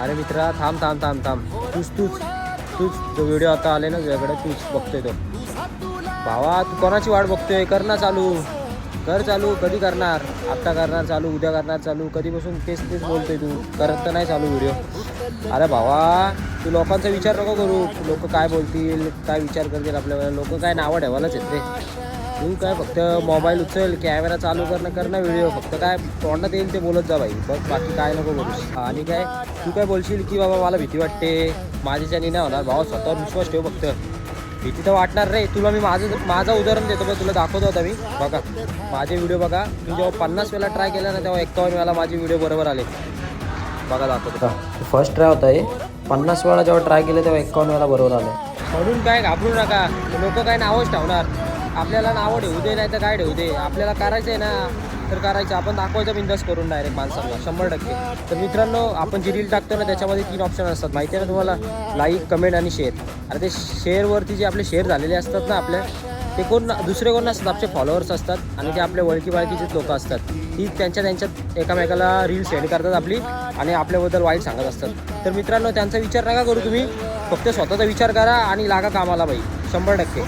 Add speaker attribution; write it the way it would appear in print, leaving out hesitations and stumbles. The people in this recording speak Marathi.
Speaker 1: अरे मित्रा थांब थांब थांब थांब, तूच जो व्हिडिओ आता आले ना तुझ्याकडे तूच बघतोय तो. भावा तू कोणाची वाट बघतोय? कर ना चालू, कर चालू. कधी करणार? आत्ता करणार चालू, उद्या करणार चालू, कधीपासून तेच बोलतोय तू, करत तर नाही चालू व्हिडिओ. अरे भावा तू लोकांचा विचार नको करू, लोक काय बोलतील, काय विचार करतील आपल्याला, लोक काय नावं ठेवायलाच आहेत रे. तू काय फक्त मोबाईल उचल, कॅमेरा चालू कर ना व्हिडिओ, फक्त काय तोंडात येईल ते बोलत जा भाई, बस बाकी काय नको बोलूस. आणि काय तू काय बोलशील की बाबा मला भीती वाटते, माझ्याच्यानी नाही होणार. भावा स्वतःवर विश्वास ठेव फक्त. भीती तर वाटणार रे तुला. मी माझं उदाहरण देतो, पण तुला दाखवतो होता मी. बघा माझे व्हिडिओ बघा, मी जेव्हा 50 वेळा ट्राय केला ना तेव्हा 51 वेळा माझे व्हिडिओ बरोबर आले. बघा दाखवतो. फर्स्ट ट्राय होता हे, 50 वेळा जेव्हा ट्राय केले तेव्हा 51 वेळा बरोबर आले. म्हणून काय घाबरू नका, लोक काय नावच ठेवणार. आपल्याला नावं ठेवू दे नाही तर काय ठेवू दे, आपल्याला करायचं आहे ना तर करायचं. आपण दाखवायचं बिंदास करून डायरेक्ट माणसांना 100%. तर मित्रांनो आपण जी रील टाकतो ना त्याच्यामध्ये 3 ऑप्शन असतात माहिती आहे ना तुम्हाला, लाईक, कमेंट आणि शेअर. अरे ते शेअरवरती जे आपले शेअर झालेले असतात ना आपल्या, ते दुसरे कोण नसतात, आपले फॉलोअर्स असतात आणि ते आपल्या वळखी बाळखीचेच लोक असतात. ती त्यांच्यात एकामेकाला रील सेंड करतात आपली आणि आपल्याबद्दल वाईट सांगत असतात. तर मित्रांनो त्यांचा विचार नका करू तुम्ही, फक्त स्वतःचा विचार करा आणि लागा कामाला बाई 100%.